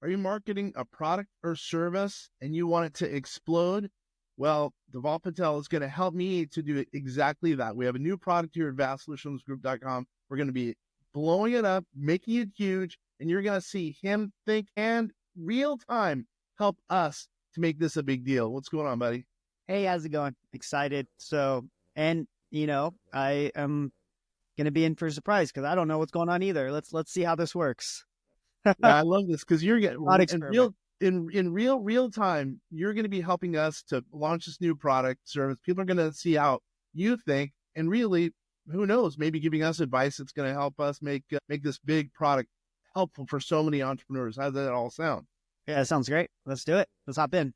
Are you marketing a product or service and you want it to explode? Well, Dhaval Patel is going to help me to do exactly that. We have a new product here at vastsolutionsgroup.com. We're going to be blowing it up, making it huge, and you're going to see him think and real time help us to make this a big deal. What's going on, buddy? Hey, how's it going? Excited. I am going to be in for a surprise because I don't know what's going on either. Let's see how this works. Yeah, I love this because you're getting in real time. You're going to be helping us to launch this new product service. People are going to see how you think, and really, who knows? Maybe giving us advice that's going to help us make this big product helpful for so many entrepreneurs. How does that all sound? Yeah, that sounds great. Let's do it. Let's hop in.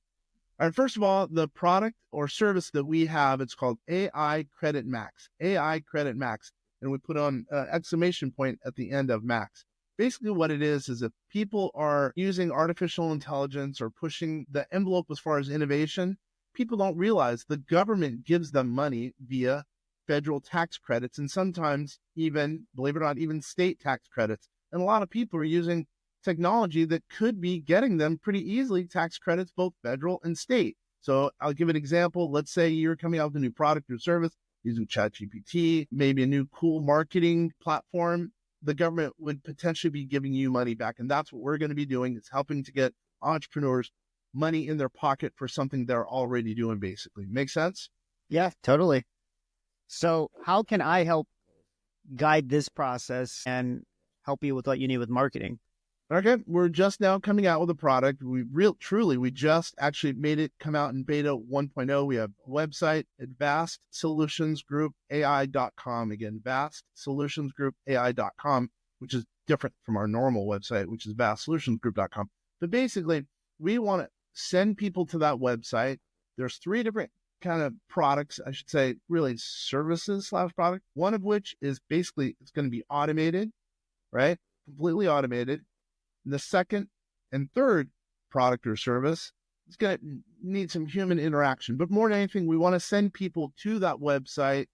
All right, first of all, the product or service that we have, it's called AI Credit Max. AI Credit Max. And we put on exclamation point at the end of Max. Basically what it is if people are using artificial intelligence or pushing the envelope as far as innovation, people don't realize the government gives them money via federal tax credits and sometimes even, believe it or not, even state tax credits. And a lot of people are using technology that could be getting them pretty easily tax credits, both federal and state. So I'll give an example. Let's say you're coming out with a new product or service using ChatGPT, maybe a new cool marketing platform. The government would potentially be giving you money back. And that's what we're going to be doing. It's helping to get entrepreneurs money in their pocket for something they're already doing, basically. Make sense? Yeah, totally. So how can I help guide this process and help you with what you need with marketing? Okay, we're just now coming out with a product. We just actually made it come out in beta 1.0. We have a website at vastsolutionsgroupai.com. Again, vastsolutionsgroupai.com, which is different from our normal website, which is vastsolutionsgroup.com. But basically, we want to send people to that website. There's 3 different kind of products, I should say, really services/product. One of which is basically, it's going to be automated, right? Completely automated. The second and third product or service is going to need some human interaction. But more than anything, we want to send people to that website.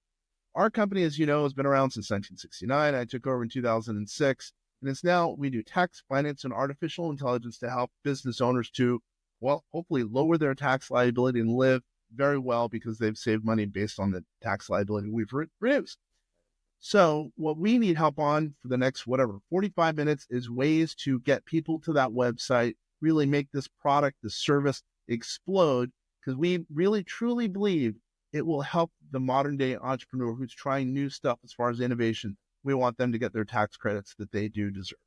Our company, as you know, has been around since 1969. I took over in 2006. And it's now, we do tax, finance, and artificial intelligence to help business owners to, well, hopefully lower their tax liability and live very well because they've saved money based on the tax liability we've reduced. So what we need help on for the next, 45 minutes is ways to get people to that website, really make this product, this service explode, because we really, truly believe it will help the modern day entrepreneur who's trying new stuff as far as innovation. We want them to get their tax credits that they do deserve.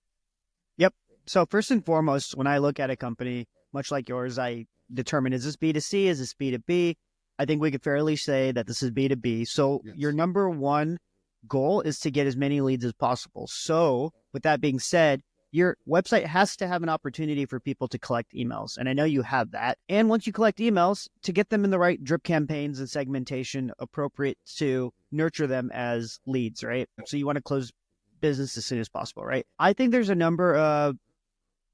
Yep. So first and foremost, when I look at a company, much like yours, I determine, is this B2C? Is this B2B? I think we could fairly say that this is B2B. So yes. Your number one goal is to get as many leads as possible. So with that being said, your website has to have an opportunity for people to collect emails. And I know you have that. And once you collect emails, to get them in the right drip campaigns and segmentation appropriate to nurture them as leads, right? So you want to close business as soon as possible, right? I think there's a number of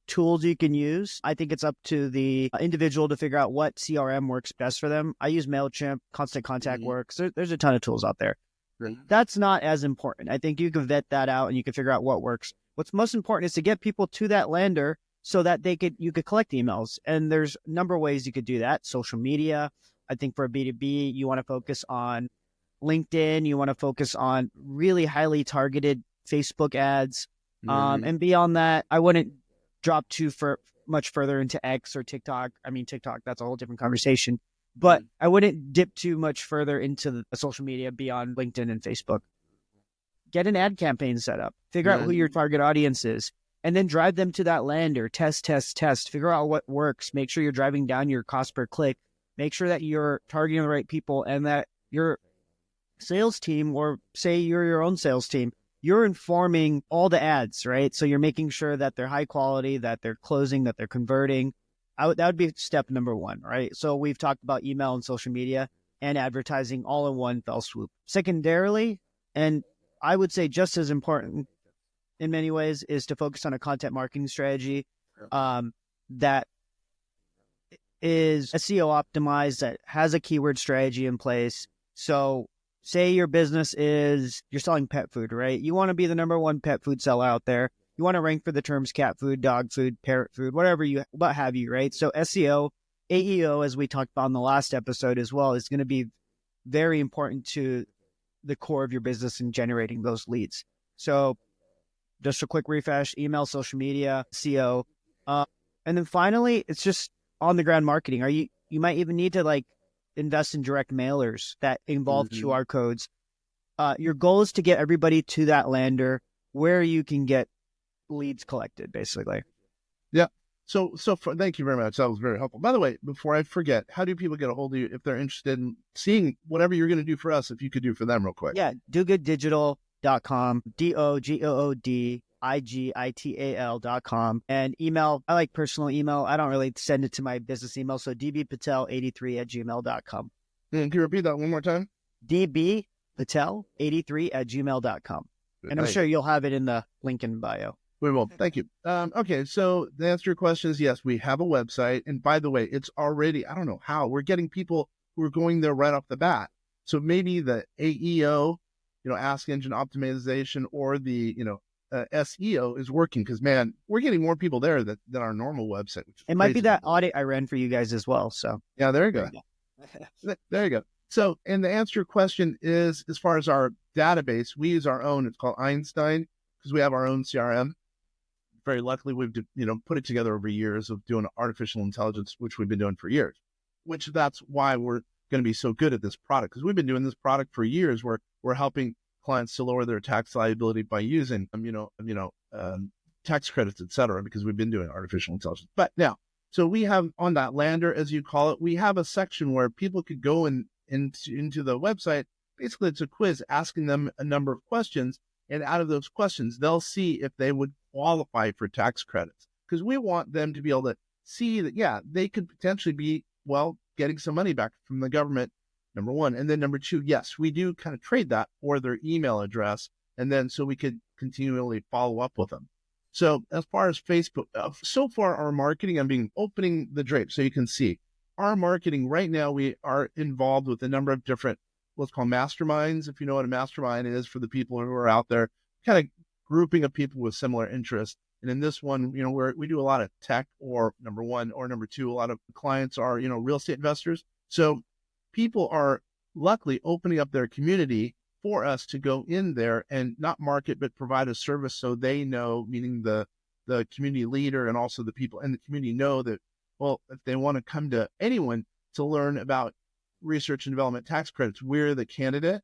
tools you can use. I think it's up to the individual to figure out what CRM works best for them. I use MailChimp, Constant Contact works. There's a ton of tools out there. That's not as important. I think you can vet that out and you can figure out what works. What's most important is to get people to that lander so that you could collect emails. And there's a number of ways you could do that. Social media. I think for a B2B, you want to focus on LinkedIn. You want to focus on really highly targeted Facebook ads. And beyond that, I wouldn't drop much further into X or TikTok. I mean, TikTok, that's a whole different conversation. But I wouldn't dip too much further into the social media beyond LinkedIn and Facebook. Get an ad campaign set up. Figure out who your target audience is. And then drive them to that lander. Test. Figure out what works. Make sure you're driving down your cost per click. Make sure that you're targeting the right people and that your sales team, or say you're your own sales team, you're informing all the ads, right? So you're making sure that they're high quality, that they're closing, that they're converting. That would be step number one, right? So we've talked about email and social media and advertising all in one fell swoop. Secondarily, and I would say just as important in many ways, is to focus on a content marketing strategy that is SEO optimized, that has a keyword strategy in place. So say your business you're selling pet food, right? You want to be the number one pet food seller out there. you want to rank for the terms cat food, dog food, parrot food, what have you, right? So SEO, AEO, as we talked about in the last episode as well, is going to be very important to the core of your business and generating those leads. So just a quick refresh: email, social media, SEO. And then finally, it's just on the ground marketing. You might even need to like invest in direct mailers that involve QR codes. Your goal is to get everybody to that lander where you can get leads collected, basically. Yeah. So thank you very much. That was very helpful. By the way, before I forget, how do people get a hold of you if they're interested in seeing whatever you're going to do for us, if you could do for them real quick? Yeah. dogooddigital.com, DOGOODIGITAL.com, and email. I like personal email. I don't really send it to my business email. So dbpatel83@gmail.com. And can you repeat that one more time? dbpatel83@gmail.com. And I'm sure you'll have it in the link in bio. We will. Thank you. Okay. So the answer to your question is yes, we have a website. And by the way, it's already, I don't know how, we're getting people who are going there right off the bat. So maybe the AEO, Ask Engine Optimization, or the, SEO is working because, man, we're getting more people there than our normal website. Which it might be that audit I ran for you guys as well. So yeah, there you go. There you go. So, and the answer to your question is, as far as our database, we use our own. It's called Einstein because we have our own CRM. Very luckily, we've put it together over years of doing artificial intelligence, which we've been doing for years. Which that's why we're going to be so good at this product, because we've been doing this product for years. Where we're helping clients to lower their tax liability by using tax credits, et cetera, because we've been doing artificial intelligence. But now, so we have on that lander, as you call it, we have a section where people could go into the website. Basically, it's a quiz asking them a number of questions. And out of those questions, they'll see if they would qualify for tax credits, because we want them to be able to see that, yeah, they could potentially be, getting some money back from the government, number one. And then number two, yes, we do kind of trade that for their email address. And then so we could continually follow up with them. So as far as Facebook, so far our marketing, opening the drape so you can see our marketing right now. We are involved with a number of different, what's called masterminds. If you know what a mastermind is, for the people who are out there, kind of grouping of people with similar interests. And in this one, we do a lot of tech, or number one, or number two, a lot of clients are, real estate investors. So people are luckily opening up their community for us to go in there and not market, but provide a service so they know, meaning the community leader and also the people in the community know that, if they want to come to anyone to learn about research and development tax credits, we're the candidate.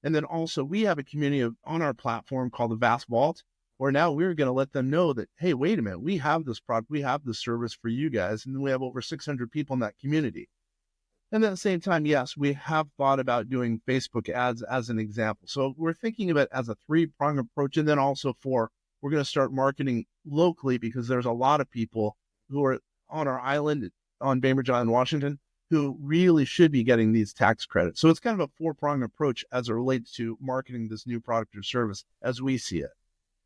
And then also we have a community on our platform called the Vast Vault, where now we're going to let them know that, hey, wait a minute, we have this product, we have this service for you guys. And then we have over 600 people in that community. And at the same time, yes, we have thought about doing Facebook ads as an example. So we're thinking of it as a 3-pronged approach. And then also we're going to start marketing locally, because there's a lot of people who are on our island, on Bainbridge Island, Washington, who really should be getting these tax credits. So it's kind of a 4-pronged approach as it relates to marketing this new product or service as we see it.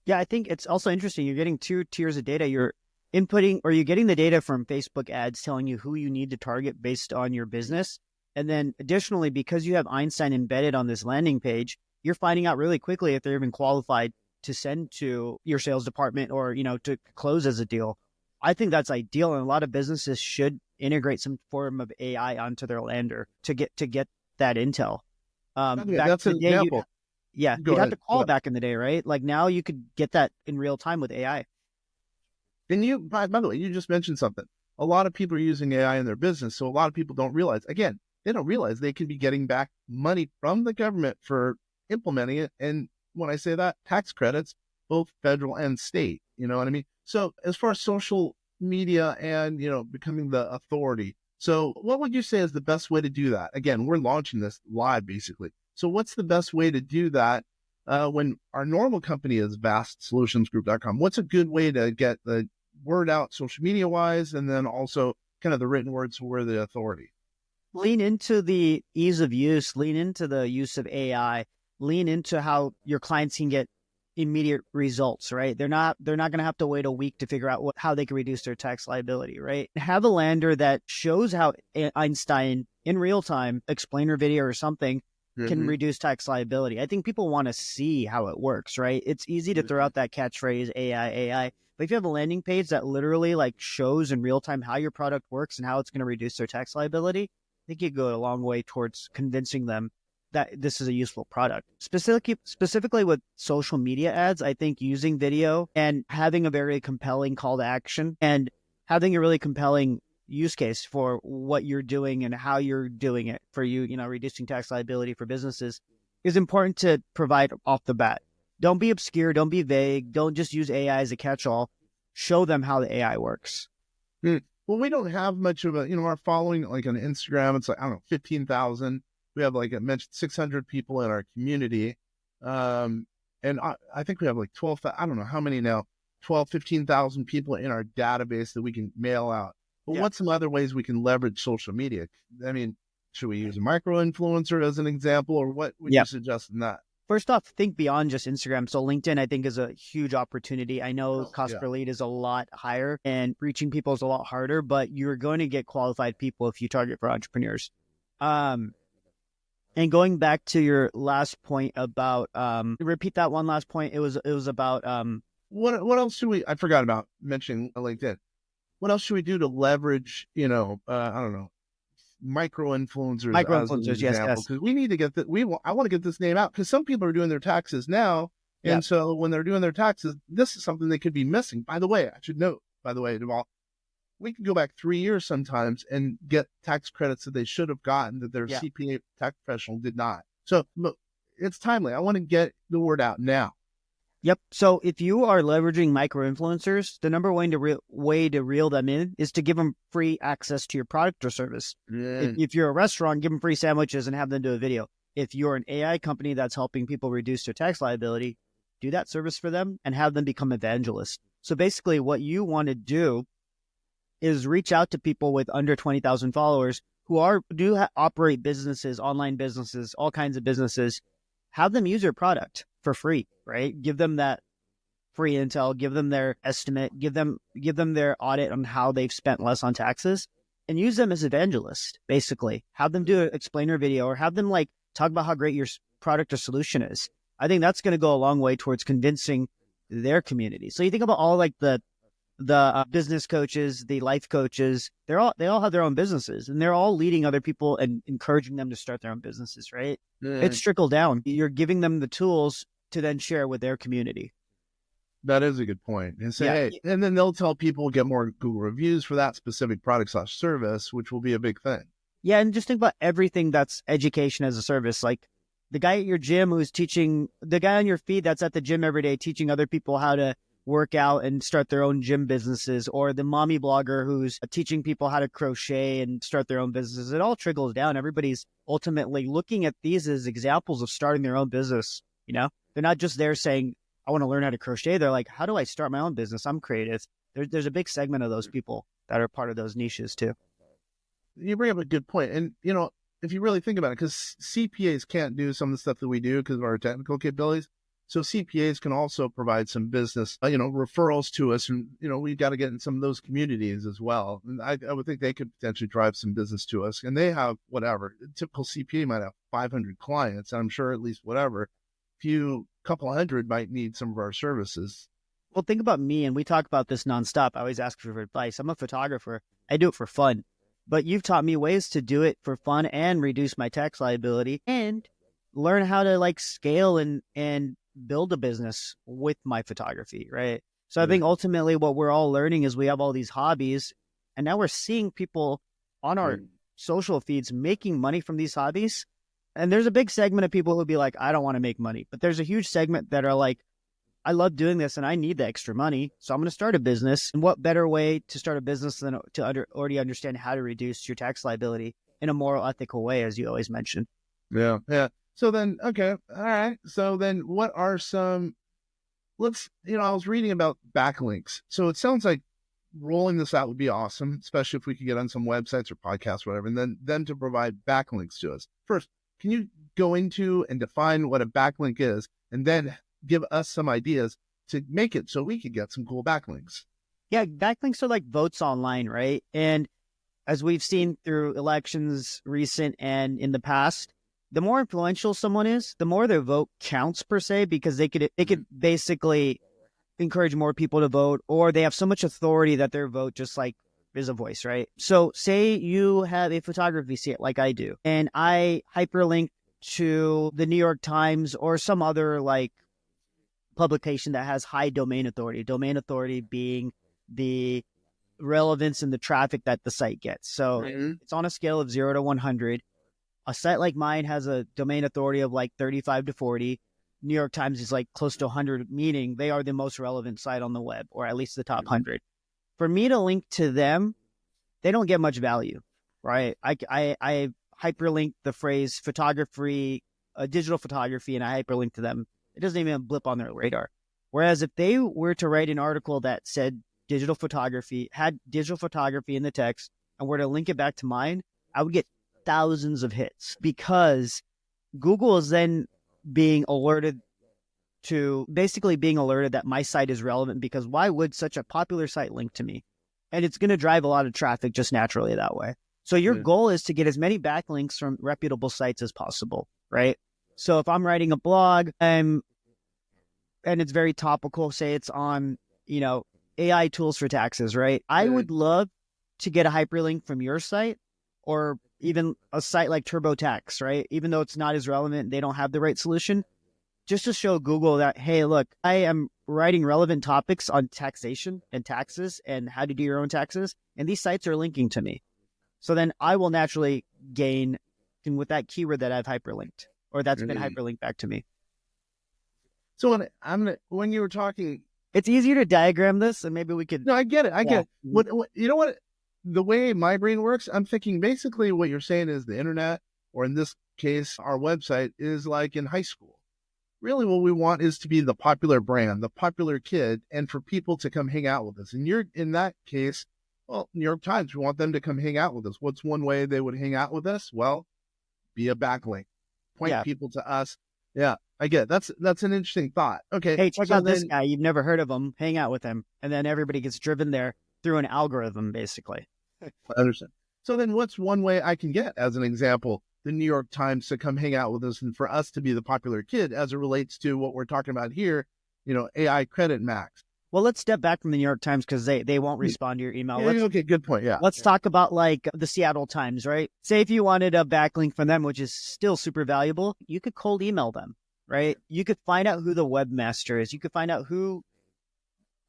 Yeah, I think it's also interesting. You're getting 2 tiers of data. You're inputting, or you're getting the data from Facebook ads telling you who you need to target based on your business. And then additionally, because you have Einstein embedded on this landing page, you're finding out really quickly if they're even qualified to send to your sales department or, to close as a deal. I think that's ideal. And a lot of businesses should integrate some form of AI onto their lander to get that intel. That's an example. You'd have to call back in the day, right? Like now you could get that in real time with AI. And by the way, you just mentioned something. A lot of people are using AI in their business. So a lot of people don't realize, they don't realize they can be getting back money from the government for implementing it. And when I say that, tax credits, both federal and state, you know what I mean? So as far as social media and, becoming the authority. So what would you say is the best way to do that? Again, we're launching this live basically. So what's the best way to do that when our normal company is vastsolutionsgroup.com? What's a good way to get the word out social media wise, and then also kind of the written words, so we're the authority? Lean into the ease of use, lean into the use of AI, lean into how your clients can get immediate results, right? They're not going to have to wait a week to figure out how they can reduce their tax liability, right? Have a lander that shows how Einstein in real time, explainer video or something, can reduce tax liability. I think people want to see how it works, right? It's easy to throw out that catchphrase, AI. But if you have a landing page that literally like shows in real time how your product works and how it's going to reduce their tax liability, I think you go a long way towards convincing them that this is a useful product. Specifically with social media ads, I think using video and having a very compelling call to action and having a really compelling use case for what you're doing and how you're doing it for reducing tax liability for businesses is important to provide off the bat. Don't be obscure. Don't be vague. Don't just use AI as a catch-all. Show them how the AI works. Well, we don't have much of our following, like on Instagram, it's like, I don't know, 15,000. We have, like I mentioned, 600 people in our community. And I think we have like 12, I don't know how many now, 12, 15,000 people in our database that we can mail out. But what's some other ways we can leverage social media? I mean, should we use a micro-influencer as an example, or what would you suggest in that? First off, think beyond just Instagram. So LinkedIn, I think, is a huge opportunity. I know cost per lead is a lot higher and reaching people is a lot harder, but you're going to get qualified people if you target for entrepreneurs. And going back to your last point about, repeat that one last point. It was about, what else should I forgot about mentioning LinkedIn. What else should we do to leverage, I don't know, micro-influencers? Micro-influencers, yes. Because we need to get that. I want to get this name out because some people are doing their taxes now. And so when they're doing their taxes, this is something they could be missing. By the way, I should note, Dhaval, we can go back 3 years sometimes and get tax credits that they should have gotten that their CPA tax professional did not. So look, it's timely. I want to get the word out now. Yep. So if you are leveraging micro-influencers, the number one way to reel them in is to give them free access to your product or service. If you're a restaurant, give them free sandwiches and have them do a video. If you're an AI company that's helping people reduce their tax liability, do that service for them and have them become evangelists. So basically what you want to do is reach out to people with under 20,000 followers who operate businesses, online businesses, all kinds of businesses. Have them use your product for free, right? Give them that free intel, give them their estimate, give them their audit on how they've spent less on taxes, and use them as evangelists, basically. Have them do an explainer video or have them like talk about how great your product or solution is. I think that's going to go a long way towards convincing their community. So you think about all like the business coaches, the life coaches, they all have their own businesses and they're all leading other people and encouraging them to start their own businesses, right? It's trickle down. You're giving them the tools to then share with their community. That is a good point. And say, hey, and then they'll tell people get more Google reviews for that specific product / service, which will be a big thing. Yeah. And just think about everything that's education as a service. Like the guy at your gym who's teaching, the guy on your feed that's at the gym every day, teaching other people how to work out and start their own gym businesses, or the mommy blogger who's teaching people how to crochet and start their own businesses. It all trickles down. Everybody's ultimately looking at these as examples of starting their own business. They're not just there saying, I want to learn how to crochet. They're like, how do I start my own business? I'm creative. There's a big segment of those people that are part of those niches too. You bring up a good point. And, if you really think about it, because CPAs can't do some of the stuff that we do because of our technical capabilities. So CPAs can also provide some business, referrals to us. And, we've got to get in some of those communities as well. And I would think they could potentially drive some business to us. And they have whatever. A typical CPA might have 500 clients. I'm sure at least whatever. Couple hundred might need some of our services. Well, think about me. And we talk about this nonstop. I always ask for advice. I'm a photographer. I do it for fun. But you've taught me ways to do it for fun and reduce my tax liability and learn how to scale and build a business with my photography, right? So I think ultimately what we're all learning is we have all these hobbies and now we're seeing people on our social feeds making money from these hobbies. And there's a big segment of people who'll be like, I don't want to make money. But there's a huge segment that are like, I love doing this and I need the extra money. So I'm going to start a business. And what better way to start a business than to already understand how to reduce your tax liability in a moral, ethical way, as you always mentioned. Yeah. So then, okay. All right. So then what are some, I was reading about backlinks. So it sounds like rolling this out would be awesome, especially if we could get on some websites or podcasts, or whatever, and then them to provide backlinks to us. First, can you go into and define what a backlink is and then give us some ideas to make it so we could get some cool backlinks? Yeah. Backlinks are like votes online, right? And as we've seen through elections recent and in the past, the more influential someone is, the more their vote counts per se, because they could basically encourage more people to vote, or they have so much authority that their vote just like is a voice, right? So say you have a photography site like I do, and I hyperlink to the New York Times or some other like publication that has high domain authority being the relevance and the traffic that the site gets. So it's on a scale of 0 to 100. A site like mine has a domain authority of like 35 to 40. New York Times is like close to 100, meaning they are the most relevant site on the web, or at least the top 100. For me to link to them, they don't get much value, right? I hyperlink the phrase photography, digital photography, and I hyperlink to them. It doesn't even blip on their radar. Whereas if they were to write an article that said digital photography, had digital photography in the text, and were to link it back to mine, I would get thousands of hits, because Google is then being alerted that my site is relevant, because why would such a popular site link to me? And it's going to drive a lot of traffic just naturally that way. So your goal is to get as many backlinks from reputable sites as possible, right? So if I'm writing a blog and it's very topical, say it's on, AI tools for taxes, right? I would love to get a hyperlink from your site, or even a site like TurboTax, right? Even though it's not as relevant, they don't have the right solution, just to show Google that, hey, look, I am writing relevant topics on taxation and taxes and how to do your own taxes, and these sites are linking to me. So then I will naturally gain with that keyword that I've hyperlinked, or that's been hyperlinked back to me. So when you were talking, it's easier to diagram this, and maybe we could. No, I get it. I get it. What you know what? The way my brain works, I'm thinking basically what you're saying is the internet, or in this case, our website, is like in high school. Really what we want is to be the popular brand, the popular kid, and for people to come hang out with us. And you're in that case, well, New York Times, we want them to come hang out with us. What's one way they would hang out with us? Well, be a backlink. Point people to us. Yeah, I get it. That's an interesting thought. Okay. Hey, check out this guy. You've never heard of him. Hang out with him. And then everybody gets driven there through an algorithm, basically. I understand. So then what's one way I can get, as an example, the New York Times to come hang out with us, and for us to be the popular kid as it relates to what we're talking about here, AI credit max? Well, let's step back from the New York Times, because they won't respond to your email. Okay, good point. Yeah. Let's talk about like the Seattle Times, right? Say if you wanted a backlink from them, which is still super valuable, you could cold email them, right? You could find out who the webmaster is. You could find out who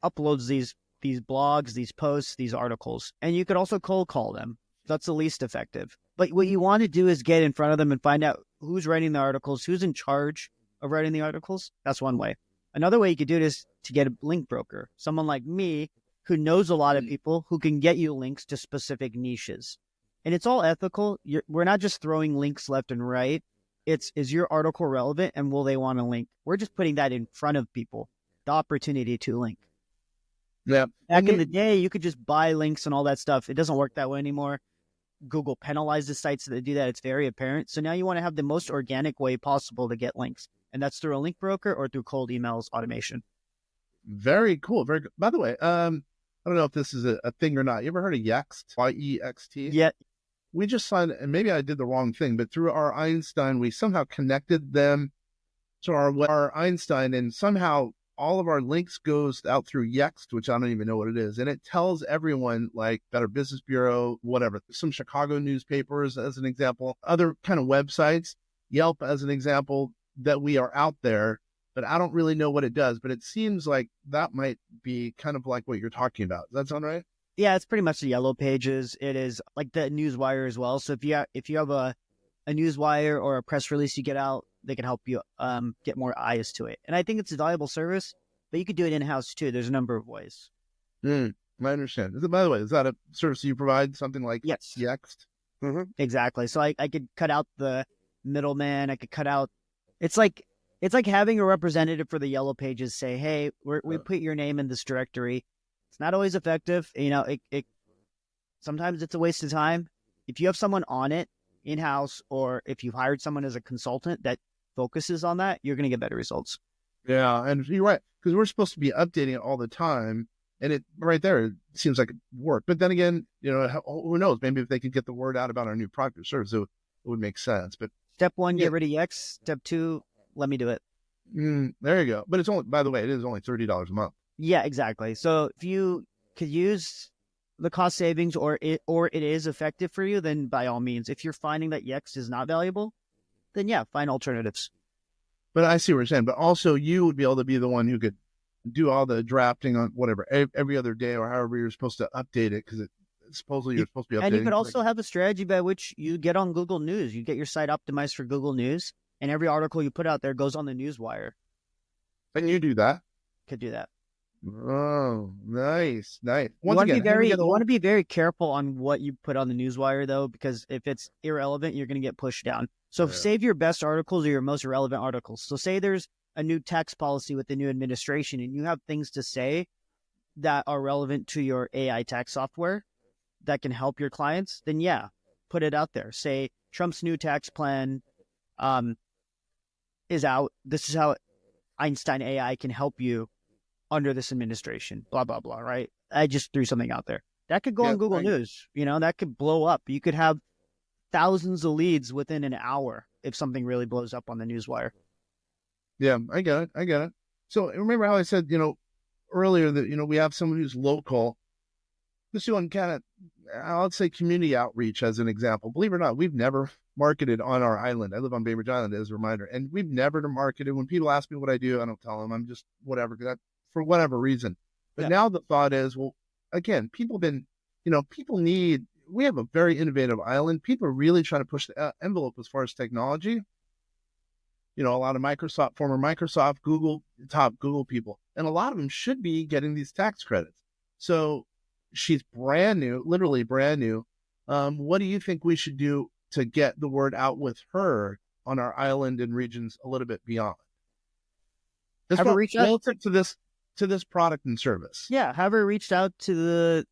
uploads these blogs, these posts, these articles, and you could also cold call them. That's the least effective. But what you want to do is get in front of them and find out who's writing the articles, who's in charge of writing the articles. That's one way. Another way you could do it is to get a link broker, someone like me who knows a lot of people who can get you links to specific niches. And it's all ethical. We're not just throwing links left and right. Is your article relevant, and will they want to link? We're just putting that in front of people, the opportunity to link. Yeah. Back in the day, you could just buy links and all that stuff. It doesn't work that way anymore. Google penalizes sites that do that. It's very apparent. So now you want to have the most organic way possible to get links. And that's through a link broker or through cold emails automation. Very cool. Very good. By the way, I don't know if this is a thing or not. You ever heard of Yext? Y-E-X-T? Yeah. We just signed, and maybe I did the wrong thing, but through our Einstein, we somehow connected them to our Einstein, and somehow all of our links goes out through Yext, which I don't even know what it is. And it tells everyone, like Better Business Bureau, whatever, some Chicago newspapers as an example, other kind of websites, Yelp as an example, that we are out there, but I don't really know what it does. But it seems like that might be kind of like what you're talking about. Does that sound right? Yeah, it's pretty much the Yellow Pages. It is like the Newswire as well. So if you have a Newswire or a press release you get out, they can help you get more eyes to it. And I think it's a valuable service, but you could do it in-house too. There's a number of ways. I understand. By the way, is that a service you provide, something like Yes. Yext? Mm-hmm. Exactly. So I could cut out the middleman. I could cut out. It's like having a representative for the Yellow Pages say, hey, we put your name in this directory. It's not always effective. It sometimes it's a waste of time. If you have someone on it in-house, or if you've hired someone as a consultant that focuses on that, you're going to get better results. Yeah, and you're right, because we're supposed to be updating it all the time, and it right there, it seems like it worked. But then again, who knows? Maybe if they could get the word out about our new product or service, it would make sense. But Step one, Yeah. get rid of Yext. Step two, let me do it. There you go. But it's only, by the way, it is only $30 a month. Yeah, exactly. So if you could use the cost savings or it is effective for you, then by all means. If you're finding that Yext is not valuable, then yeah, find alternatives. But I see what you're saying. But also, you would be able to be the one who could do all the drafting on whatever every other day or however you're supposed to update it, because supposedly you're supposed to be updating. And you could also have a strategy by which you get on Google News. You get your site optimized for Google News, and every article you put out there goes on the newswire. Can you do that? Could do that. Oh, nice. You want to be very careful on what you put on the newswire, though, because if it's irrelevant, you're going to get pushed down. So save your best articles or your most relevant articles. So say there's a new tax policy with the new administration, and you have things to say that are relevant to your AI tax software that can help your clients, then yeah, put it out there. Say Trump's new tax plan is out. This is how Einstein AI can help you under this administration, blah, blah, blah, right? I just threw something out there. That could go on Google News. That could blow up. You could have thousands of leads within an hour if something really blows up on the newswire. Yeah, I get it. So remember how I said, earlier that, we have someone who's local. Just doing kind of, I'll say community outreach as an example. Believe it or not, we've never marketed on our island. I live on Bainbridge Island as a reminder. And we've never marketed. When people ask me what I do, I don't tell them. I'm just whatever, for whatever reason. But now the thought is, well, again, people need, we have a very innovative island. People are really trying to push the envelope as far as technology. A lot of former Microsoft, top Google people, and a lot of them should be getting these tax credits. So she's brand new, literally brand new. What do you think we should do to get the word out with her on our island and regions a little bit beyond? Have her reach out to this product and service. Yeah, have her reached out to the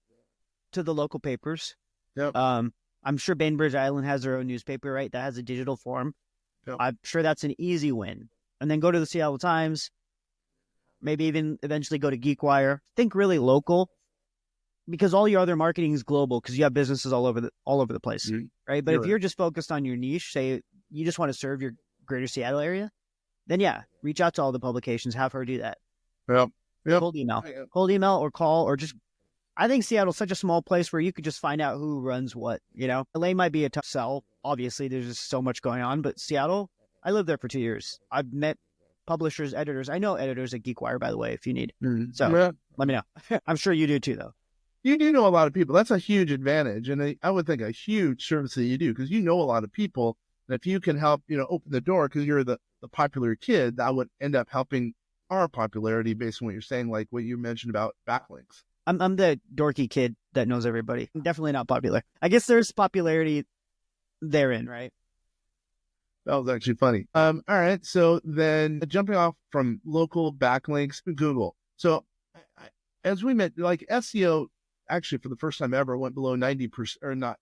local papers. Yep. I'm sure Bainbridge Island has their own newspaper, right? That has a digital form. Yep. I'm sure that's an easy win. And then go to the Seattle Times, maybe even eventually go to GeekWire. Think really local, because all your other marketing is global, because you have businesses all over the place, right? But if you're just focused on your niche, say you just want to serve your greater Seattle area, then yeah, reach out to all the publications, have her do that. Yep. Cold email or call, or just, I think Seattle's such a small place where you could just find out who runs what, LA might be a tough sell. Obviously, there's just so much going on, but Seattle, I lived there for 2 years. I've met publishers, editors. I know editors at GeekWire, by the way, if you need. So let me know. I'm sure you do too, though. You do know a lot of people. That's a huge advantage. And I would think a huge service that you do, because you know a lot of people. And if you can help, open the door, because you're the popular kid, that would end up helping our popularity based on what you're saying, like what you mentioned about backlinks. I'm the dorky kid that knows everybody. I'm definitely not popular. I guess there's popularity therein, right? That was actually funny. All right. So then jumping off from local backlinks to Google. So as we met, like SEO, actually for the first time ever went below 90%, or not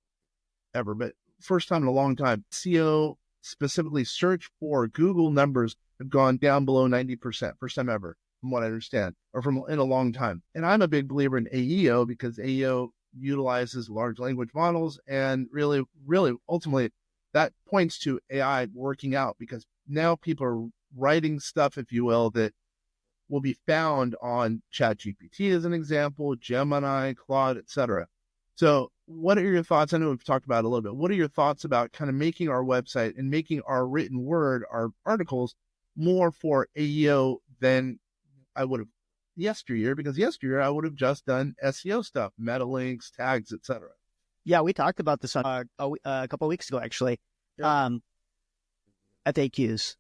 ever, but first time in a long time. SEO, specifically search for Google numbers, have gone down below 90%, first time ever, from what I understand, or from in a long time. And I'm a big believer in AEO, because AEO utilizes large language models, and really, ultimately, that points to AI working out, because now people are writing stuff, if you will, that will be found on ChatGPT as an example, Gemini, Claude, etc. So what are your thoughts? I know we've talked about it a little bit. What are your thoughts about kind of making our website and making our written word, our articles, more for AEO than I would have yesteryear? Because yesteryear I would have just done SEO stuff, meta links, tags, etc. Yeah, we talked about this on a couple of weeks ago, actually. Yeah. FAQs,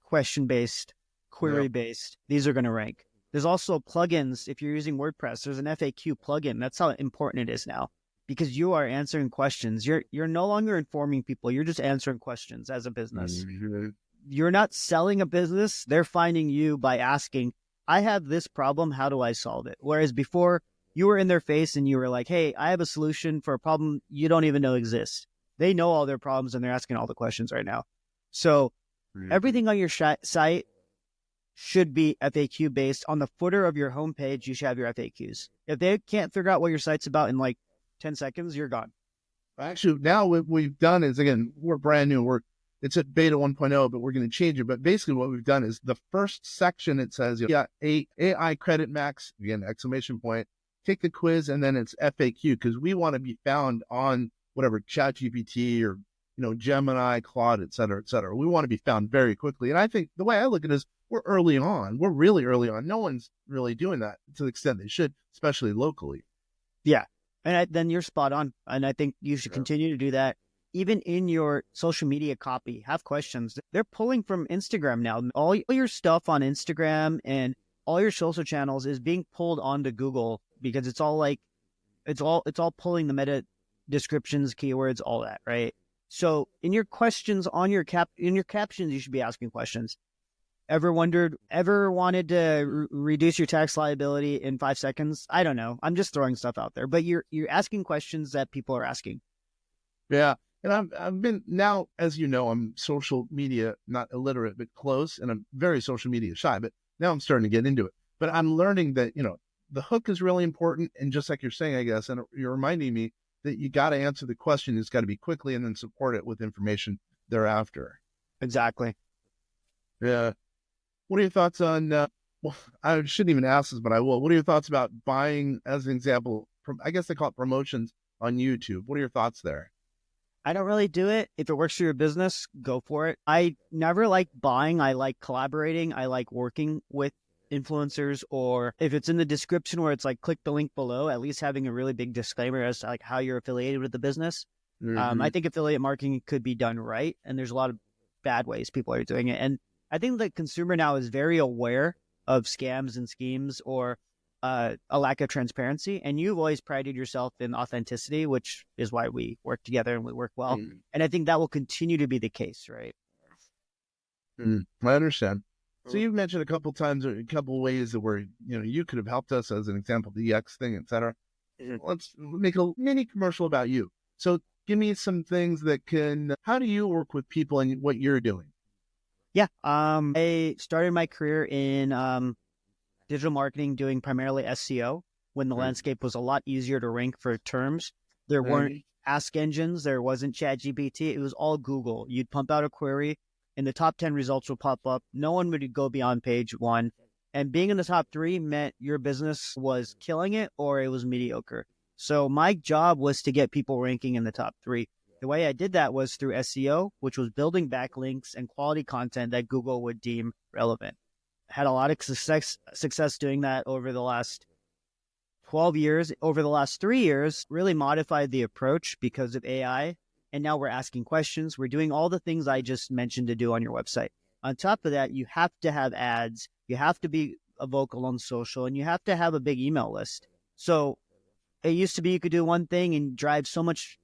question-based, query-based. These are going to rank. There's also plugins. If you're using WordPress, there's an FAQ plugin. That's how important it is now, because you are answering questions. You're no longer informing people. You're just answering questions as a business. Mm-hmm. You're not selling a business. They're finding you by asking, I have this problem. How do I solve it? Whereas before, you were in their face and you were like, hey, I have a solution for a problem you don't even know exists. They know all their problems and they're asking all the questions right now. So everything on your site should be FAQ based. On the footer of your homepage, you should have your FAQs. If they can't figure out what your site's about in like 10 seconds, you're gone. Actually, now what we've done is, again, we're brand new. it's at beta 1.0, but we're going to change it. But basically what we've done is the first section, it says, AI credit max, again, exclamation point, take the quiz, and then it's FAQ, because we want to be found on whatever ChatGPT or, Gemini, Claude, et cetera, et cetera. We want to be found very quickly. And I think the way I look at it is we're early on. We're really early on. No one's really doing that to the extent they should, especially locally. Yeah. And then you're spot on. And I think you should continue to do that. Even in your social media copy, have questions. They're pulling from Instagram now. All your stuff on Instagram and all your social channels is being pulled onto Google, because it's all pulling the meta descriptions, keywords, all that, right? So in your questions on your captions, you should be asking questions. Ever wanted to reduce your tax liability in 5 seconds? I don't know. I'm just throwing stuff out there, but you're asking questions that people are asking. Yeah. And I've been now, as you know, I'm social media, not illiterate, but close. And I'm very social media shy, but now I'm starting to get into it. But I'm learning that, the hook is really important. And just like you're saying, I guess, and you're reminding me that you got to answer the question. It's got to be quickly and then support it with information thereafter. Exactly. Yeah. What are your thoughts on, well, I shouldn't even ask this, but I will. What are your thoughts about buying, as an example, I guess they call it promotions on YouTube? What are your thoughts there? I don't really do it. If it works for your business, go for it. I never like buying. I like collaborating. I like working with influencers, or if it's in the description where it's like, click the link below, at least having a really big disclaimer as to like how you're affiliated with the business. Mm-hmm. I think affiliate marketing could be done right. And there's a lot of bad ways people are doing it. And I think the consumer now is very aware of scams and schemes, or a lack of transparency. And you've always prided yourself in authenticity, which is why we work together and we work well. Mm. And I think that will continue to be the case, right? I understand. So you've mentioned a couple times, a couple ways that where, you could have helped us, as an example, the EX thing, et cetera. Let's make a mini commercial about you. So give me some things how do you work with people and what you're doing? Yeah. I started my career in digital marketing, doing primarily SEO, when the landscape was a lot easier to rank for terms. There weren't ask engines. There wasn't ChatGPT. It was all Google. You'd pump out a query and the top 10 results would pop up. No one would go beyond page 1. And being in the top 3 meant your business was killing it or it was mediocre. So my job was to get people ranking in the top 3. The way I did that was through SEO, which was building backlinks and quality content that Google would deem relevant. Had a lot of success doing that over the last 12 years. Over the last 3 years, really modified the approach because of AI. And now we're asking questions. We're doing all the things I just mentioned to do on your website. On top of that, you have to have ads. You have to be vocal on social, and you have to have a big email list. So it used to be you could do one thing and drive so much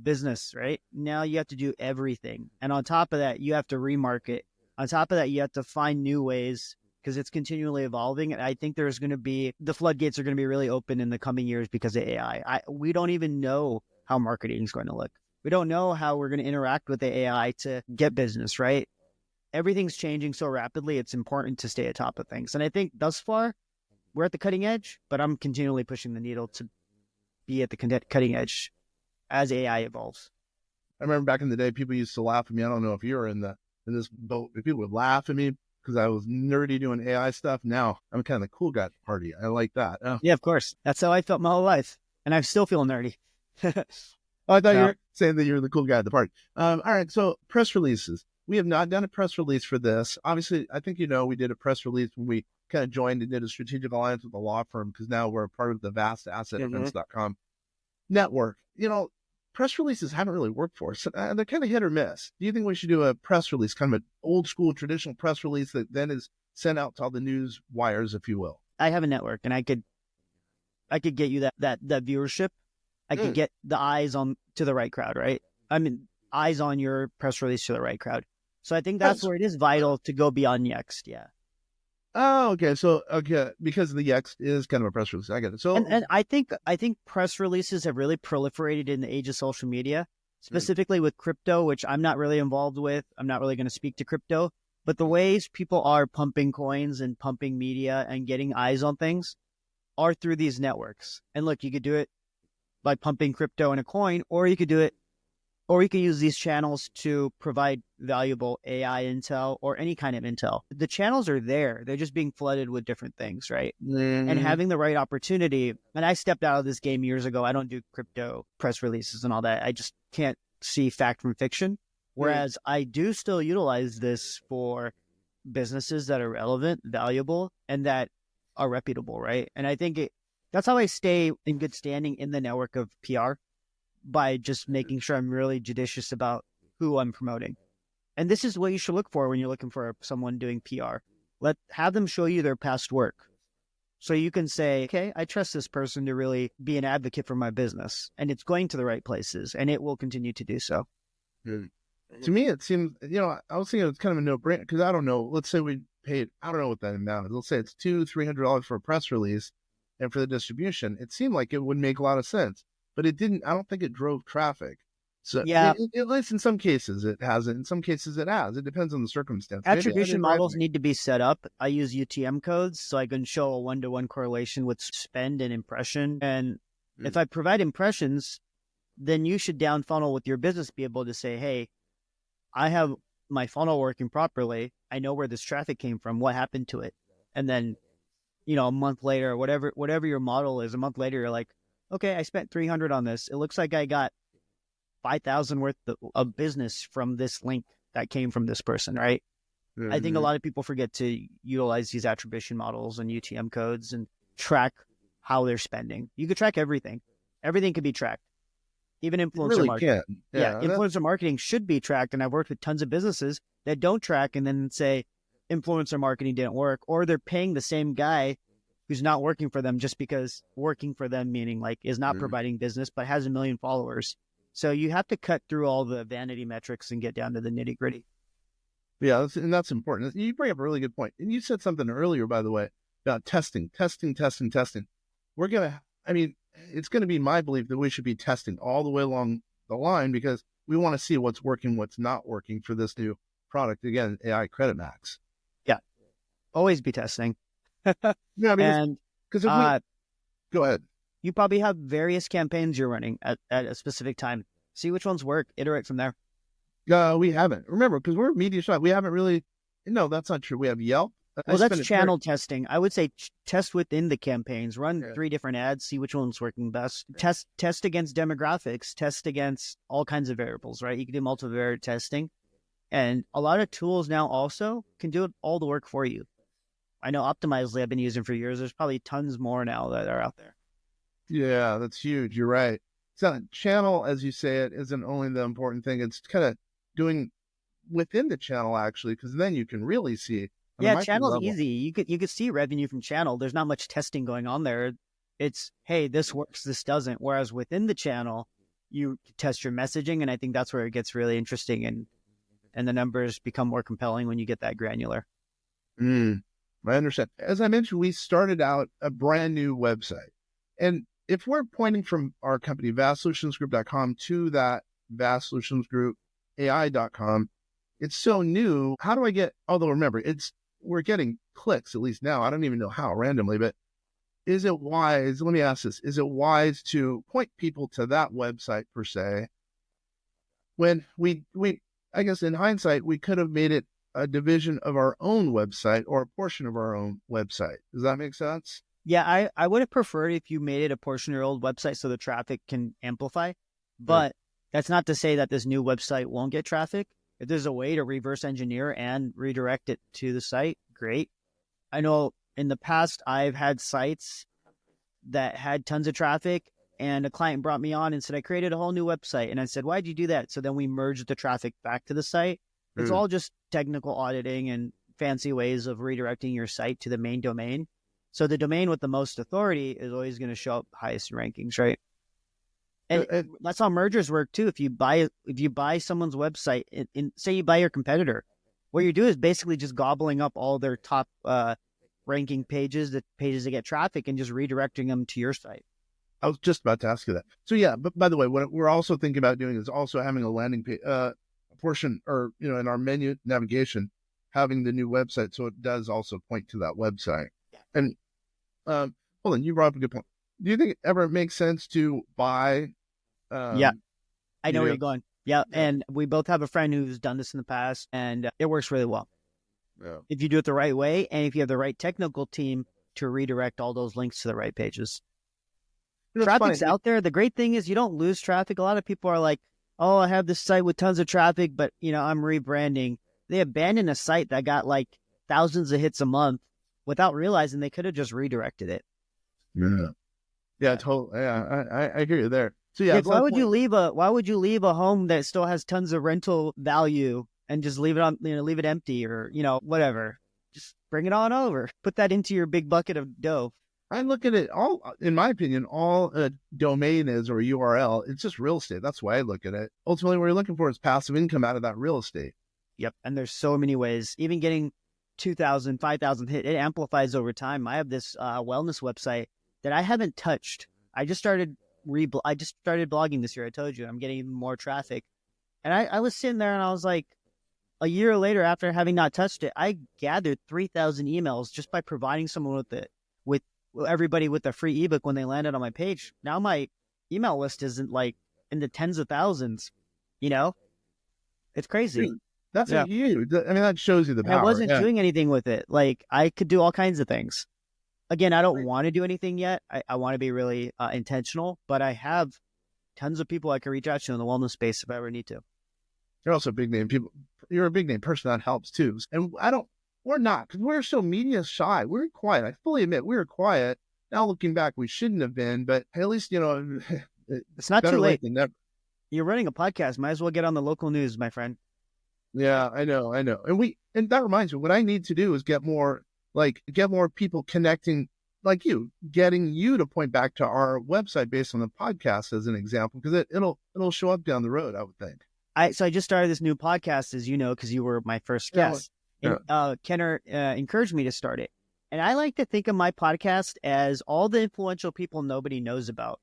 business, right? Now you have to do everything. And on top of that, you have to remarket. On top of that, you have to find new ways, because it's continually evolving. And I think there's going to be, the floodgates are going to be really open in the coming years because of AI. We don't even know how marketing is going to look. We don't know how we're going to interact with the AI to get business, right? Everything's changing so rapidly. It's important to stay atop of things. And I think thus far, we're at the cutting edge, but I'm continually pushing the needle to be at the cutting edge as AI evolves. I remember back in the day, people used to laugh at me. I don't know if you were in this boat, but people would laugh at me because I was nerdy doing AI stuff. Now I'm kind of the cool guy at the party. I like that. Yeah, of course. That's how I felt my whole life. And I still feel nerdy. I thought you were saying that you're the cool guy at the party. All right. So press releases. We have not done a press release for this. Obviously, I think, we did a press release when we kind of joined and did a strategic alliance with a law firm, because now we're a part of the vast assetdefense.com network. Press releases haven't really worked for us. They're kind of hit or miss. Do you think we should do a press release, kind of an old school traditional press release that then is sent out to all the news wires, if you will? I have a network, and I could get you that viewership. I could get the eyes on to the right crowd, right? I mean, eyes on your press release to the right crowd. So I think that's where it is vital to go beyond Yext. Yeah. Oh, okay. So, because the Yext is kind of a press release. I get it. So, and I think press releases have really proliferated in the age of social media, specifically with crypto, which I'm not really involved with. I'm not really going to speak to crypto, but the ways people are pumping coins and pumping media and getting eyes on things are through these networks. And look, you could do it by pumping crypto in a coin, or you could do it Or you can use these channels to provide valuable AI intel or any kind of intel. The channels are there. They're just being flooded with different things, right? And having the right opportunity. And I stepped out of this game years ago. I don't do crypto press releases and all that. I just can't see fact from fiction. Whereas I do still utilize this for businesses that are relevant, valuable, and that are reputable, right? And I think that's how I stay in good standing in the network of PR, by just making sure I'm really judicious about who I'm promoting. And this is what you should look for when you're looking for someone doing PR. Have them show you their past work. So you can say, okay, I trust this person to really be an advocate for my business, and it's going to the right places, and it will continue to do so. To me, it seems, I was thinking it's kind of a no-brainer, because I don't know, let's say we paid, I don't know what that amount is. Let's say it's $200-$300 for a press release and for the distribution. It seemed like it would make a lot of sense, but it didn't. I don't think it drove traffic. So yeah, at least in some cases it hasn't. In some cases it has. It depends on the circumstance. Attribution models need to be set up. I use UTM codes so I can show a one-to-one correlation with spend and impression. And if I provide impressions, then you should down funnel with your business be able to say, hey, I have my funnel working properly. I know where this traffic came from. What happened to it? And then, a month later, whatever your model is, a month later, you're like, okay, I spent $300 on this. It looks like I got 5,000 worth of business from this link that came from this person, right? I think a lot of people forget to utilize these attribution models and UTM codes and track how they're spending. You could track everything. Everything could be tracked. Even influencer marketing. Yeah, influencer marketing should be tracked. And I've worked with tons of businesses that don't track and then say influencer marketing didn't work, or they're paying the same guy who's not working for them just because working for them, meaning like is not providing business, but has 1 million followers. So you have to cut through all the vanity metrics and get down to the nitty gritty. Yeah, and that's important. You bring up a really good point. And you said something earlier, by the way, about testing. It's going to be my belief that we should be testing all the way along the line, because we want to see what's working, what's not working for this new product. Again, AI Credit Max. Yeah. Always be testing. Yeah, because go ahead. You probably have various campaigns you're running at a specific time. See which ones work, iterate from there. We haven't. Remember, because we're a media shop, we haven't really, no, that's not true. We have Yelp. Well, that's channel testing. I would say test within the campaigns. Run 3 different ads, see which one's working best. Test against demographics, test against all kinds of variables, right? You can do multivariate testing. And a lot of tools now also can do all the work for you. I know Optimizely I've been using for years. There's probably tons more now that are out there. Yeah, that's huge. You're right. So channel, as you say it, isn't only the important thing. It's kind of doing within the channel, actually, because then you can really see. Yeah, channel's easy. You could see revenue from channel. There's not much testing going on there. It's, hey, this works, this doesn't. Whereas within the channel, you test your messaging, and I think that's where it gets really interesting, and the numbers become more compelling when you get that granular. I understand. As I mentioned, we started out a brand new website. And if we're pointing from our company, vastsolutionsgroup.com, to that vastsolutionsgroup.ai.com, it's so new. How do I get, although remember, we're getting clicks, at least now. I don't even know how, randomly, but is it wise, let me ask this, is it wise to point people to that website per se, when we I guess in hindsight, we could have made it a division of our own website or a portion of our own website? Does that make sense? Yeah, I would have preferred if you made it a portion of your old website so the traffic can amplify. But that's not to say that this new website won't get traffic. If there's a way to reverse engineer and redirect it to the site, great. I know in the past, I've had sites that had tons of traffic, and a client brought me on and said, I created a whole new website. And I said, why'd you do that? So then we merged the traffic back to the site. It's all just technical auditing and fancy ways of redirecting your site to the main domain. So the domain with the most authority is always going to show up highest in rankings, right? And that's how mergers work too. If you buy someone's website, say you buy your competitor, what you do is basically just gobbling up all their top ranking pages, the pages that get traffic, and just redirecting them to your site. I was just about to ask you that. So yeah, but by the way, what we're also thinking about doing is also having a landing page, a portion, or in our menu navigation, having the new website, so it does also point to that website. Yeah. And hold on, you brought up a good point. Do you think it ever makes sense to buy? Yeah, I know where you're going. Yeah. And we both have a friend who's done this in the past, and it works really well. Yeah. If you do it the right way, and if you have the right technical team to redirect all those links to the right pages. Traffic's out there. The great thing is you don't lose traffic. A lot of people are like, oh, I have this site with tons of traffic, but I'm rebranding. They abandoned a site that got like thousands of hits a month without realizing they could have just redirected it. Yeah, totally. Yeah, I hear you there. So why would you leave a home that still has tons of rental value and just leave it empty, or whatever? Just bring it on over. Put that into your big bucket of dough. I look at it all, in my opinion, all a domain is, or a URL, it's just real estate. That's why I look at it. Ultimately, what you're looking for is passive income out of that real estate. Yep. And there's so many ways. Even getting 2,000, 5,000 hit, it amplifies over time. I have this wellness website that I haven't touched. I just started blogging this year. I told you I'm getting even more traffic. And I was sitting there and I was like, a year later, after having not touched it, I gathered 3,000 emails just by providing someone with everybody with a free ebook when they landed on my page. Now my email list isn't like in the tens of thousands. It's crazy. Dude, that's huge. I mean, that shows you the power. I wasn't doing anything with it. Like, I could do all kinds of things. Again, I don't want to do anything yet. I want to be really intentional, but I have tons of people I can reach out to in the wellness space if I ever need to. You're also a big name people. You're a big name person. That helps too. And we're not, because we're so media shy. We're quiet. I fully admit we were quiet. Now looking back, we shouldn't have been, but at least, it's not too late. You're running a podcast. Might as well get on the local news, my friend. Yeah, I know. And that reminds me, what I need to do is get more people connecting, like you, getting you to point back to our website based on the podcast as an example, because it'll show up down the road, I would think. So I just started this new podcast, as you know, because you were my first guest. And Kenner encouraged me to start it. And I like to think of my podcast as all the influential people nobody knows about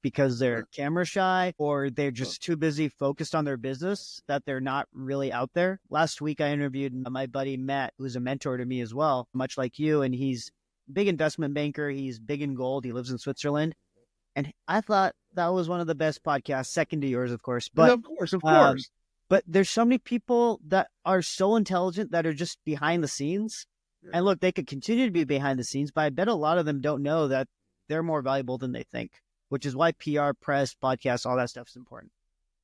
because they're camera shy or they're just too busy focused on their business that they're not really out there. Last week, I interviewed my buddy Matt, who's a mentor to me as well, much like you. And he's a big investment banker. He's big in gold. He lives in Switzerland. And I thought that was one of the best podcasts, second to yours, of course. But of course. But there's so many people that are so intelligent that are just behind the scenes. Yeah. And look, they could continue to be behind the scenes, but I bet a lot of them don't know that they're more valuable than they think, which is why PR, press, podcasts, all that stuff is important.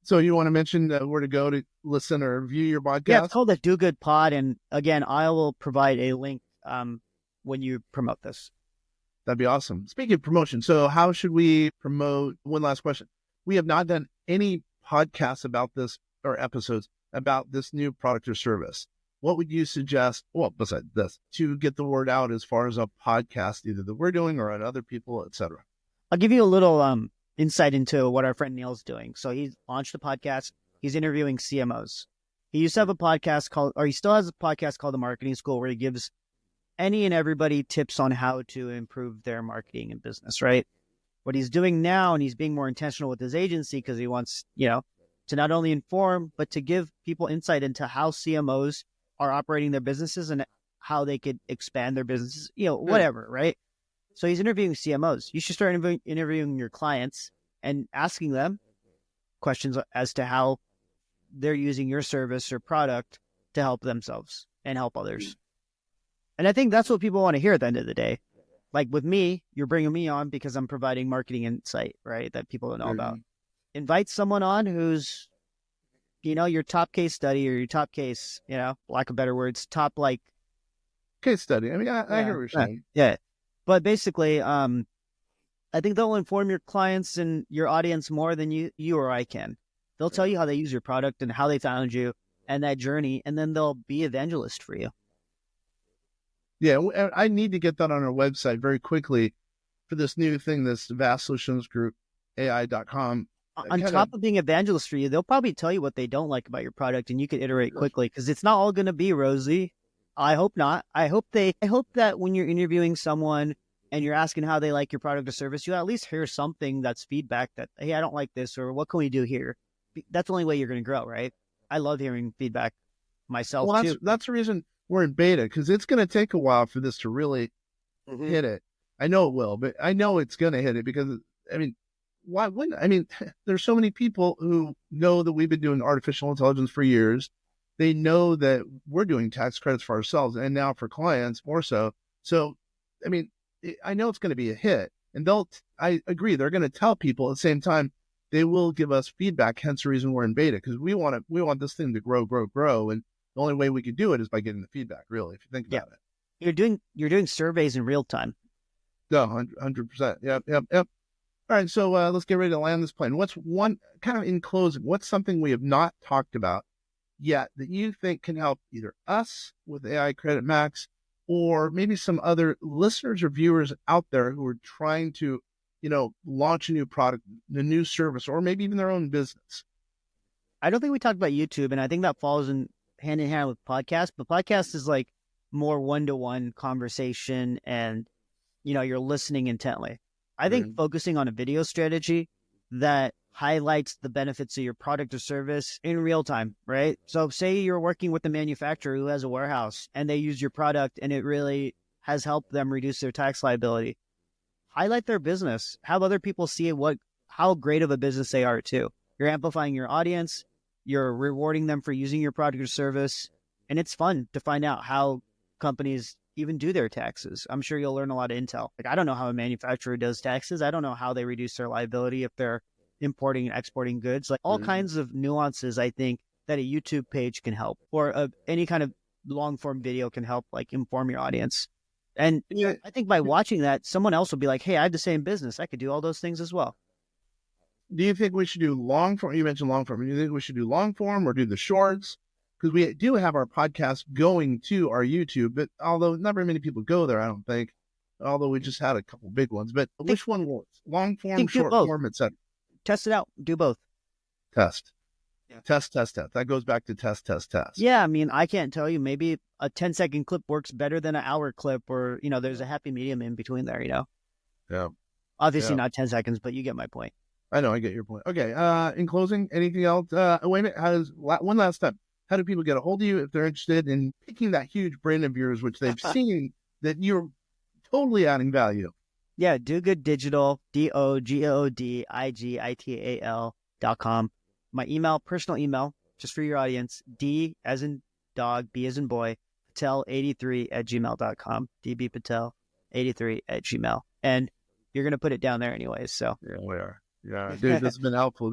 So you want to mention where to go to listen or view your podcast? Yeah, it's called the Do Good Pod. And again, I will provide a link when you promote this. That'd be awesome. Speaking of promotion, so how should we promote? One last question. We have not done any podcasts about this or episodes about this new product or service. What would you suggest, besides this, to get the word out as far as a podcast, either that we're doing or on other people, etc.? I'll give you a little insight into what our friend Neil's doing. So he's launched a podcast. He's interviewing CMOs. He used to have a podcast he still has a podcast called The Marketing School, where he gives any and everybody tips on how to improve their marketing and business, right? What he's doing now, and he's being more intentional with his agency because he wants, to not only inform, but to give people insight into how CMOs are operating their businesses and how they could expand their businesses, whatever, right? So he's interviewing CMOs. You should start interviewing your clients and asking them questions as to how they're using your service or product to help themselves and help others. And I think that's what people want to hear at the end of the day. Like with me, you're bringing me on because I'm providing marketing insight, right? That people don't know about. Invite someone on who's, your top case study or your top case, lack of better words, top case study. I mean, I hear what you're saying. Yeah. But basically, I think they'll inform your clients and your audience more than you or I can. They'll tell you how they use your product and how they found you and that journey, and then they'll be evangelist for you. Yeah, I need to get that on our website very quickly for this new thing, this Vast Solutions Group, AI.com. On top of being evangelist for you, they'll probably tell you what they don't like about your product, and you can iterate quickly because it's not all going to be rosy. I hope not. I hope that when you're interviewing someone and you're asking how they like your product or service, you at least hear something that's feedback that, hey, I don't like this, or what can we do here? That's the only way you're going to grow, right? I love hearing feedback myself too. That's the reason we're in beta, because it's going to take a while for this to really hit it. I know it will, but I know it's going to hit it because, why wouldn't, I mean, there's so many people who know that we've been doing artificial intelligence for years. They know that we're doing tax credits for ourselves and now for clients more so. So, I mean, I know it's going to be a hit, and I agree, they're going to tell people at the same time, they will give us feedback. Hence the reason we're in beta, because we want this thing to grow. And the only way we could do it is by getting the feedback, really, if you think about it. You're doing surveys in real time. No, 100%. Yep. All right. So let's get ready to land this plane. What's one kind of in closing, what's something we have not talked about yet that you think can help either us with AI Credit Max or maybe some other listeners or viewers out there who are trying to, launch a new product, a new service, or maybe even their own business? I don't think we talked about YouTube, and I think that falls in hand with podcast, but podcast is like more one-to-one conversation and, you're listening intently. I think focusing on a video strategy that highlights the benefits of your product or service in real time, right? So say you're working with a manufacturer who has a warehouse and they use your product and it really has helped them reduce their tax liability. Highlight their business. Have other people see how great of a business they are too. You're amplifying your audience. You're rewarding them for using your product or service. And it's fun to find out how companies even do their taxes. I'm sure you'll learn a lot of intel. Like, I don't know how a manufacturer does taxes. I don't know how they reduce their liability if they're importing and exporting goods. Like all kinds of nuances, I think, that a YouTube page can help, or any kind of long form video can help, like inform your audience. And I think by watching that, someone else will be like, hey, I have the same business. I could do all those things as well. Do you think we should do long form? You mentioned long form. Do you think we should do long form or do the shorts? Because we do have our podcast going to our YouTube, but although not very many people go there, I don't think, although we just had a couple big ones. But which one works? Long form, short form, etc. Test it out. Do both. Test. Yeah. Test. That goes back to test. Yeah, I mean, I can't tell you. Maybe a 10-second clip works better than an hour clip, or, there's a happy medium in between there, Yeah. Obviously not 10 seconds, but you get my point. I know, I get your point. Okay, in closing, anything else? Wait a minute, one last time. How do people get a hold of you if they're interested in picking that huge brand of yours, which they've seen that you're totally adding value? Yeah, Do Good Digital, DOGOODIGITAL.com. My personal email, just for your audience, D as in dog, B as in boy, Patel83@gmail.com, dbpatel83@gmail. And you're going to put it down there anyways, so. Yeah, we are. Yeah, dude, this has been helpful.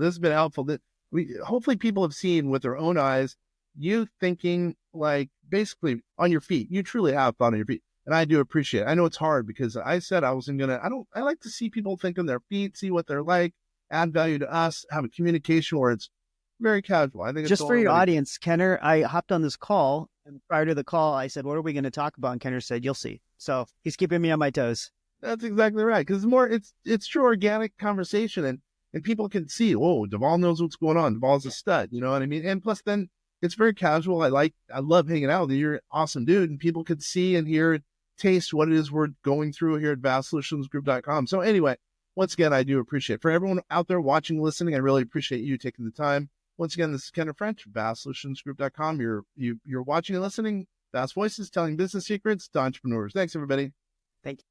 Hopefully people have seen with their own eyes, you thinking like basically on your feet. You truly have thought on your feet. And I do appreciate it. I know it's hard because I said I wasn't going to, I like to see people think on their feet, see what they're like, add value to us, have a communication where it's very casual. I think just for your audience, Kenner, I hopped on this call, and prior to the call, I said, what are we going to talk about? And Kenner said, you'll see. So he's keeping me on my toes. That's exactly right. Because it's true organic conversation, and people can see, whoa, Dhaval knows what's going on. Dhaval's a stud. You know what I mean? And plus then it's very casual. I love hanging out with you. You're an awesome dude, and people could see and hear, taste what it is we're going through here at vastsolutionsgroup.com. So anyway, once again, I do appreciate it. For everyone out there watching, listening, I really appreciate you taking the time. Once again, this is Kenner French, vastsolutionsgroup.com. You're watching and listening. Vast Voices, telling business secrets to entrepreneurs. Thanks, everybody. Thank you.